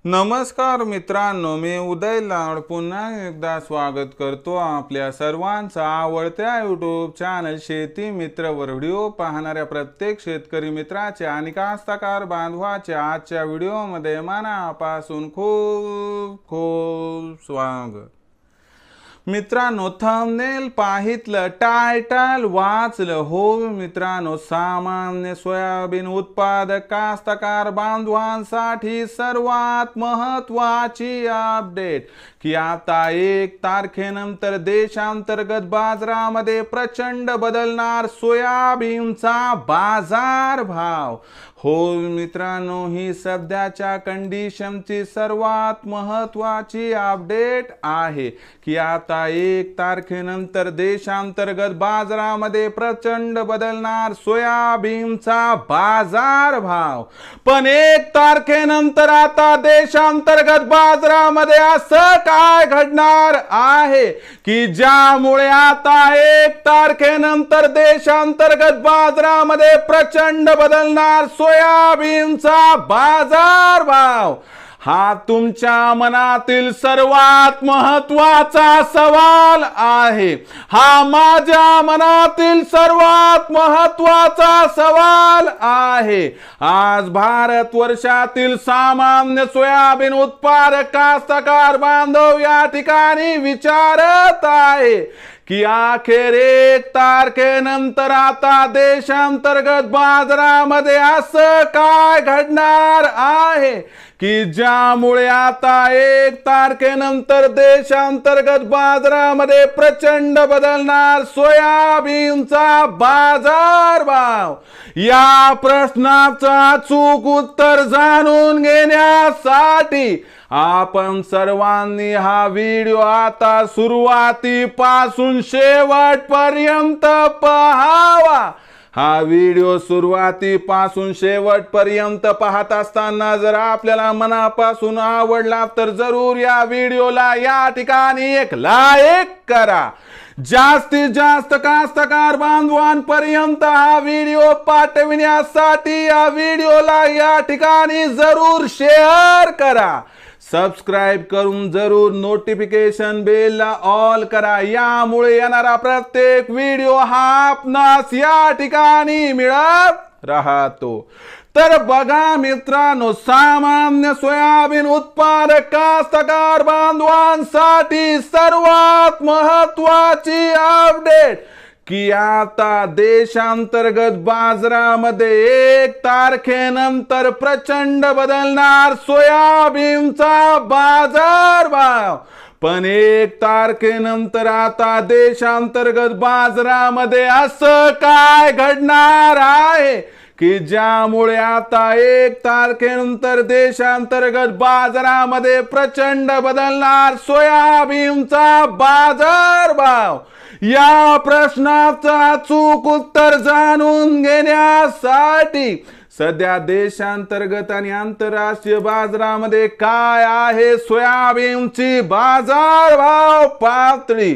नमस्कार मित्रांनो, मी उदय लाड पुन्हा एकदा स्वागत करतो आपल्या सर्वांचा आवडत्या यूट्यूब चॅनल शेती मित्रवर व्हिडिओ पाहणाऱ्या प्रत्येक शेतकरी मित्राचे आणि कास्तकार बांधवाचे आजच्या व्हिडिओमध्ये मनापासून खूप खूप स्वागत। मित्रांनो, थंबनेल पाहितलं, टायटल वाचलं हो मित्रांनो, सामान्य सोयाबीन उत्पादक कास्तकार बांधवांसाठी सर्वात महत्त्वाची अपडेट की आता 1 तारखेनंतर देशांतर्गत बाजारामध्ये प्रचंड बदलणार सोयाबीनचा बाजार भाव। हो मित्रांनो, ही सध्याच्या कंडिशनची सर्वात महत्त्वाची अपडेट आहे की आता 1 तारखेनंतर देशांतर्गत बाजारामध्ये प्रचंड बदलणार सोयाबीनचा बाजार भाव। पण 1 तारखेनंतर आता देशांतर्गत बाजारामध्ये असं काय घडणार आहे की ज्यामुळे आता 1 तारखेनंतर देशांतर्गत बाजारामध्ये प्रचंड बदलणार सोयाबीनचा बाजार भाव। हा तुमच्या मनातील सर्वात महत्त्वाचा सवाल आहे। हा माझ्या मनातील सर्वात महत्त्वाचा सवाल आहे। आज भारत वर्षातील सामान्य सोयाबीन उत्पादक कास्तकार बांधव या ठिकाणी विचारत आहे की अखेर 1 तारखेनंतर आता देशांतर्गत बाजारामध्ये असं काय घडणार आहे की ज्यामुळे आता 1 तारखेनंतर देशांतर्गत बाजारामध्ये प्रचंड बदलणार सोयाबीनचा बाजार भाव। या प्रश्नाचं अचूक उत्तर जाणून घेण्यासाठी आपण सर्वांनी हा व्हिडिओ आता सुरुवातीपासून शेवटपर्यंत पाहावा। हा व्हिडिओ सुरुवातीपासून शेवटपर्यंत पाहत असताना जर आपल्याला मनापासून आवडला तर जरूर या व्हिडिओला या ठिकाणी एक लाईक करा। जास्तीत जास्त कास्तकार बांधवांपर्यंत हा व्हिडिओ पाठविण्यासाठी या व्हिडिओला या ठिकाणी जरूर शेअर करा। सबस्क्राइब करून जरूर नोटिफिकेशन बेलला ऑल करा, यामुळे येणारा प्रत्येक व्हिडिओ हा आपणास या ठिकाणी मिळत राहतो। तर बघा मित्रांनो, सामान्य सोयाबीन उत्पादक कास्तकार बांधवांसाठी सर्वात महत्त्वाची अपडेट की आता देशांतर्गत बाजारामध्ये 1 तारखेनंतर प्रचंड बदलणार सोयाबीनचा बाजार भाव। पण 1 तारखेनंतर आता देशांतर्गत बाजारामध्ये असं काय घडणार आहे की ज्यामुळे आता 1 तारखेनंतर देशांतर्गत बाजारामध्ये प्रचंड बदलणार सोयाबीनचा बाजार भाव। या प्रश्नाचं अचूक उत्तर जाणून घेण्यासाठी सध्या देशांतर्गत आणि आंतरराष्ट्रीय बाजारामध्ये काय आहे सोयाबीनची बाजार भाव पातळी।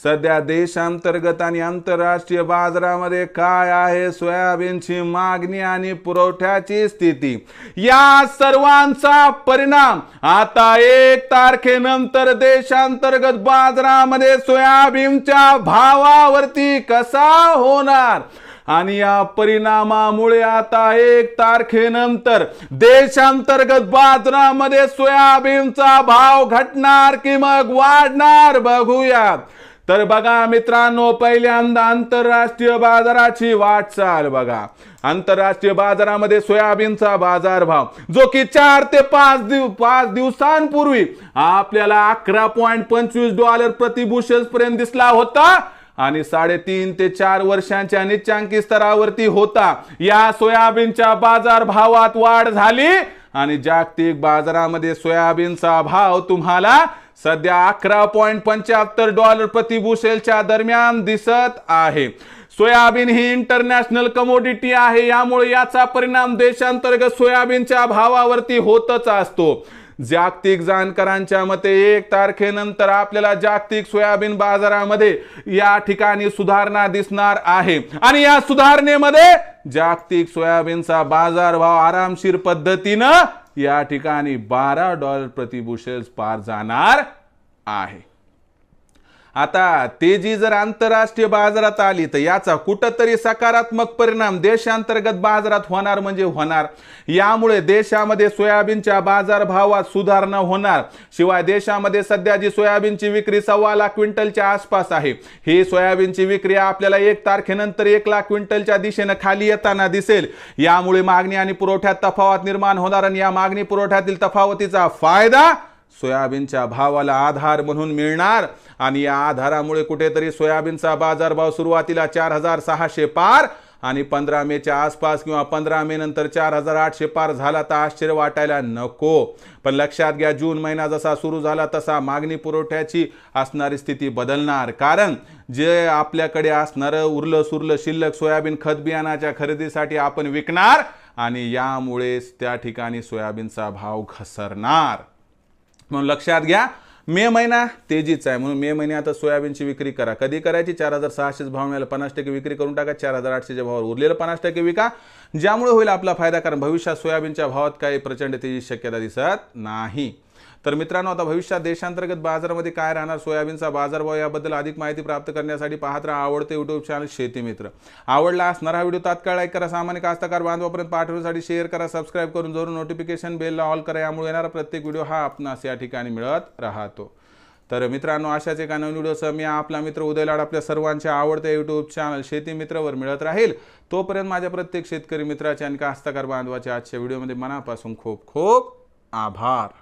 सध्या देशांतर्गत आणि आंतरराष्ट्रीय बाजारामध्ये काय आहे सोयाबीनची मागणी आणि पुरवठ्याची स्थिती, या सर्वांचा परिणाम आता 1 तारखेनंतर देशांतर्गत बाजारामध्ये सोयाबीनच्या भावावरती कसा होणार आणि या परिणामामुळे आता 1 तारखेनंतर देशांतर्गत बाजारामध्ये सोयाबीनचा भाव घटणार की मग वाढणार बघूया। तर बघा मित्रांनो, पहिल्यांदा आंतरराष्ट्रीय बाजाराची वाटचाल बघा। आंतरराष्ट्रीय बाजारामध्ये सोयाबीनचा बाजार भाव जो की 4 ते 5 दिवसांपूर्वी आपल्याला $11.25 प्रति बुशेल पर्यंत दिसला होता आणि 3.5 ते 4 वर्षांच्या निच्चांकी स्तरावरती होता। या सोयाबीनच्या बाजार भावात वाढ झाली आणि जागतिक बाजारामध्ये सोयाबीनचा भाव तुम्हाला सध्या $11.75 प्रति बुशेलच्या दरम्यान दिसत आहे। सोयाबीन ही इंटरनॅशनल कमोडिटी आहे, यामुळे याचा परिणाम देशांतर्गत सोयाबीनच्या भावावरती होतच असतो। जागतिक जाणकारांच्या मते 1 तारखेनंतर आपल्याला जागतिक सोयाबीन बाजारामध्ये या ठिकाणी सुधारणा दिसणार आहे आणि या सुधारणेमध्ये जागतिक सोयाबीनचा बाजारभाव आरामशीर पद्धतीने या ठिकाणी $12 प्रति बुशेल्स पार जाणार आहे। आता तेजी जर आंतरराष्ट्रीय बाजारात आली तर याचा कुठंतरी सकारात्मक परिणाम देशांतर्गत बाजारात होणार म्हणजे होणार। यामुळे देशामध्ये सोयाबीनच्या बाजारभावात सुधारणा होणार। शिवाय देशामध्ये सध्या जी सोयाबीनची विक्री 1.25 लाख क्विंटलच्या आसपास आहे, ही सोयाबीनची विक्री आपल्याला 1 तारखेनंतर 1 लाख क्विंटलच्या दिशेने खाली येताना दिसेल। यामुळे मागणी आणि पुरवठ्यात तफावत निर्माण होणार आणि या मागणी पुरवठ्यातील तफावतीचा फायदा सोयाबीनच्या भावाला आधार म्हणून मिळणार आणि या आधारामुळे कुठेतरी सोयाबीनचा बाजारभाव सुरुवातीला 4,600 पार आणि 15 मेच्या आसपास किंवा 15 मे नंतर 4,800 पार झाला तर आश्चर्य वाटायला नको। पण लक्षात घ्या, जून महिना जसा सुरू झाला तसा मागणी पुरवठ्याची असणारी स्थिती बदलणार, कारण जे आपल्याकडे असणारं उरलं सुरलं शिल्लक सोयाबीन खत बियाणाच्या खरेदीसाठी आपण विकणार आणि यामुळेच त्या ठिकाणी सोयाबीनचा भाव घसरणार। म्हणून लक्षात घ्या, मे महिना तेजीचा आहे म्हणून मे महिन्यात सोयाबीनची विक्री करा। कधी करायची? 4,600 भाव मिळाला 50% विक्री करून टाका, 4,800च्या भावावर उरलेलं 50% विका, ज्यामुळे होईल आपला फायदा, कारण भविष्यात सोयाबीनच्या भावात काही प्रचंड तेजीची शक्यता दिसत नाही। तर मित्रांनो, आता भविष्यात देशांतर्गत बाजारामध्ये काय राहणार, सोयाबीनचा बाजारभाव याबद्दल अधिक माहिती प्राप्त करण्यासाठी पाहत राहा आवडते YouTube चॅनल शेती मित्र। आवडला असणारा व्हिडिओ तात्काळ लाईक करा, सामान्य कास्तकार बांधवापर्यंत पाठवण्यासाठी शेअर करा, सबस्क्राइब करून जरूर नोटिफिकेशन बेलला ऑल करा, यामुळे येणारा प्रत्येक व्हिडिओ हा आपणास या ठिकाणी मिळत राहतो। तर मित्रांनो, अशाच एका नवीन व्हिडिओसह मी आपला मित्र उदय लाड आपल्या सर्वांच्या आवडत्या YouTube चॅनल शेती मित्रवर मिळत राहील। तोपर्यंत माझ्या प्रत्येक शेतकरी मित्राचे आणि कास्तकार बांधवाच्या आजच्या व्हिडिओमध्ये मनापासून खूप खूप आभार।